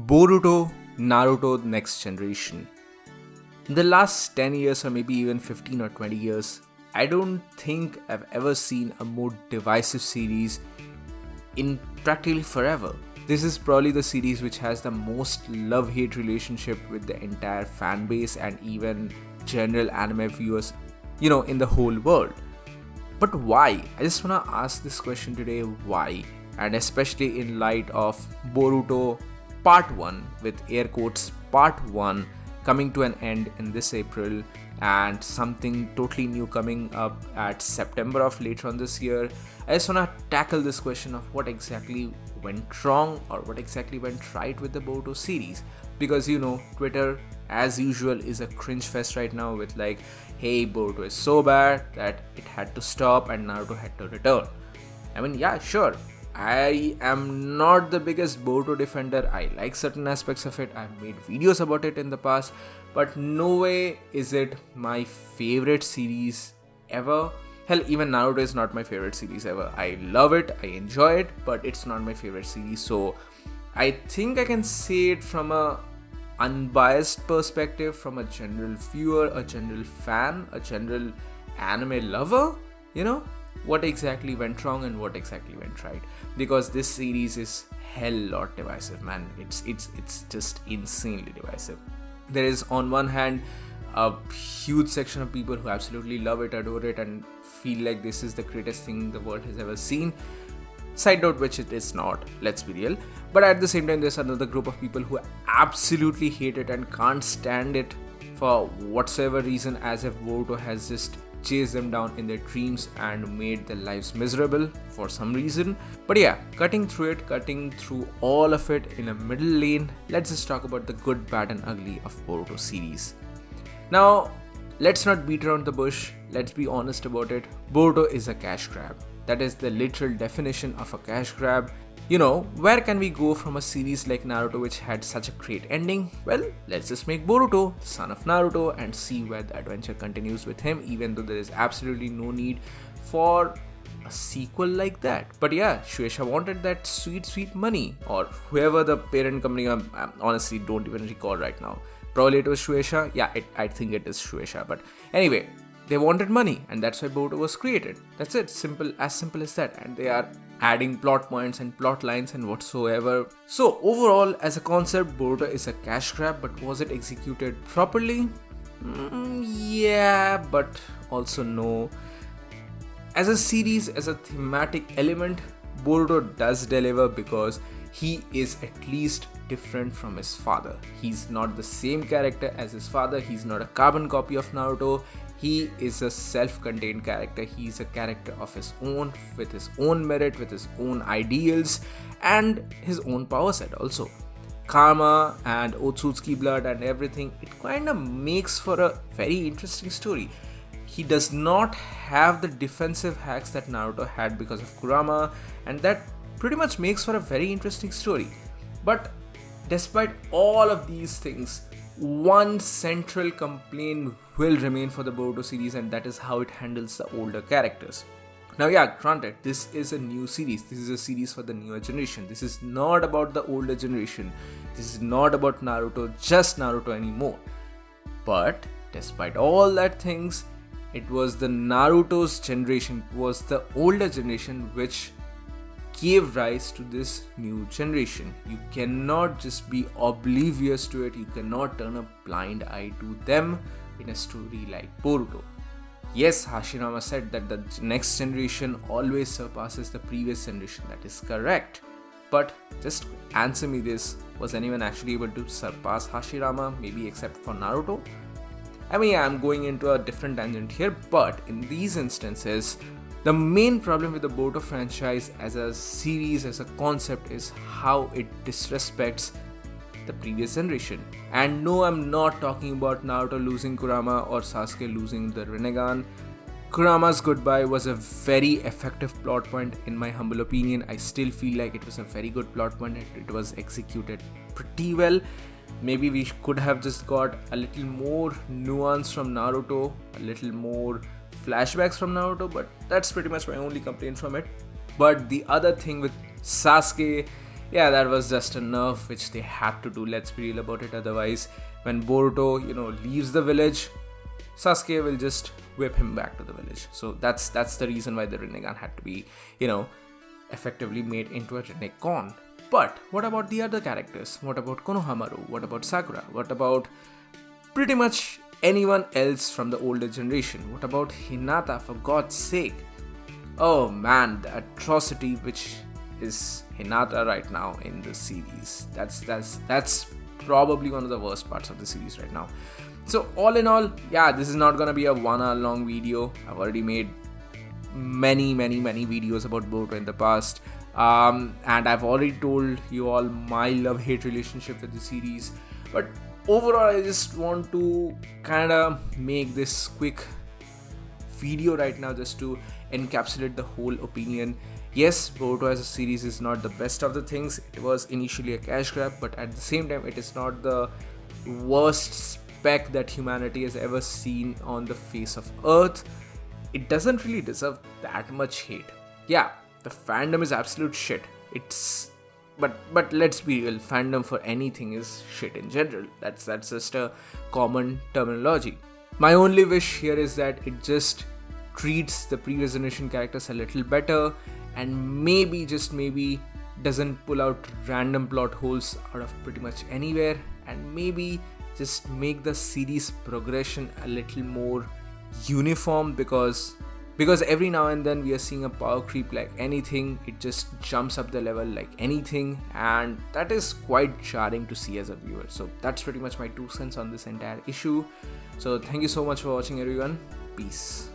Boruto, Naruto Next Generation. In the last 10 years, or maybe even 15 or 20 years, I don't think I've ever seen a more divisive series in practically forever. This is probably the series which has the most love-hate relationship with the entire fan base and even general anime viewers, in the whole world. But why? I just wanna ask this question today, why? And especially in light of Boruto Part 1, with air quotes Part 1, coming to an end in this April, and something totally new coming up at September of later on this year. I just wanna tackle this question of what exactly went wrong or what exactly went right with the Boruto series. Because Twitter, as usual, is a cringe fest right now with like, hey, Boruto is so bad that it had to stop and Naruto had to return. I mean, yeah, sure. I am not the biggest Boruto defender. I like certain aspects of it. I've made videos about it in the past, but no way is it my favorite series ever. Hell, even Naruto is not my favorite series ever. I love it, I enjoy it, but it's not my favorite series. So I think I can say it from a unbiased perspective, from a general viewer, a general fan, a general anime lover, what exactly went wrong and what exactly went right. Because this series is hell lot divisive, man. It's just insanely divisive. There is on one hand a huge section of people who absolutely love it, adore it, and feel like this is the greatest thing the world has ever seen. Side note, which it is not, let's be real. But at the same time, there's another group of people who absolutely hate it and can't stand it for whatsoever reason, as if Boruto has just chased them down in their dreams and made their lives miserable for some reason. But yeah, cutting through all of it in a middle lane, let's just talk about the good, bad and ugly of Boruto series. Now, let's not beat around the bush, let's be honest about it. Boruto is a cash grab. That is the literal definition of a cash grab. Where can we go from a series like Naruto which had such a great ending? Well, let's just make Boruto the son of Naruto and see where the adventure continues with him, even though there is absolutely no need for a sequel like that. But yeah, Shueisha wanted that sweet money, or whoever the parent company, I honestly don't even recall right now. Probably it was Shueisha. Yeah, I think it is Shueisha. But anyway, they wanted money, and that's why Boruto was created. That's it, simple as that. And they are adding plot points and plot lines and whatsoever. So overall, as a concept, Boruto is a cash grab, but was it executed properly? Yeah, but also no. As a series, as a thematic element, Boruto does deliver because he is at least different from his father. He's not the same character as his father. He's not a carbon copy of Naruto. He is a self-contained character. He's a character of his own, with his own merit, with his own ideals, and his own power set also. Karma and Otsutsuki blood and everything, it kind of makes for a very interesting story. He does not have the defensive hacks that Naruto had because of Kurama, and that pretty much makes for a very interesting story. But despite all of these things, one central complaint will remain for the Boruto series, and that is how it handles the older characters. Now, yeah, granted, this is a new series. This is a series for the newer generation. This is not about the older generation. This is not about Naruto, just Naruto anymore. But despite all that things, it was the Naruto's generation, it was the older generation which gave rise to this new generation. You cannot just be oblivious to it. You cannot turn a blind eye to them in a story like Boruto. Yes, Hashirama said that the next generation always surpasses the previous generation. That is correct. But just answer me this, was anyone actually able to surpass Hashirama, maybe except for Naruto? I mean, I'm going into a different tangent here, but in these instances, the main problem with the Boruto franchise as a series, as a concept, is how it disrespects the previous generation. And no, I'm not talking about Naruto losing Kurama or Sasuke losing the Rinnegan. Kurama's goodbye was a very effective plot point in my humble opinion. I still feel like it was a very good plot point. It was executed pretty well. Maybe we could have just got a little more nuance from Naruto, a little more flashbacks from Naruto, but that's pretty much my only complaint from it. But the other thing with Sasuke Yeah, that was just a nerf which they had to do. Let's be real about it. Otherwise, when Boruto, leaves the village, Sasuke will just whip him back to the village. So that's the reason why the Rinnegan had to be, effectively made into a Rinnegan. But what about the other characters? What about Konohamaru? What about Sakura? What about pretty much anyone else from the older generation? What about Hinata, for God's sake? Oh man, the atrocity which is Hinata right now in the series. That's probably one of the worst parts of the series right now. So all in all, yeah, this is not gonna be a 1 hour long video. I've already made many videos about Boruto in the past. And I've already told you all my love-hate relationship with the series. But overall, I just want to kind of make this quick video right now just to encapsulate the whole opinion. Yes, Boruto as a series is not the best of the things. It was initially a cash grab, but at the same time, it is not the worst spec that humanity has ever seen on the face of Earth. It doesn't really deserve that much hate. Yeah, the fandom is absolute shit. But let's be real, fandom for anything is shit in general. That's just a common terminology. My only wish here is that it just treats the previous generation characters a little better, and maybe, just maybe, doesn't pull out random plot holes out of pretty much anywhere, and maybe just make the series progression a little more uniform, because every now and then we are seeing a power creep like anything. It just jumps up the level like anything, and that is quite jarring to see as a viewer. So that's pretty much my 2 cents on this entire issue. So thank you so much for watching, everyone. Peace.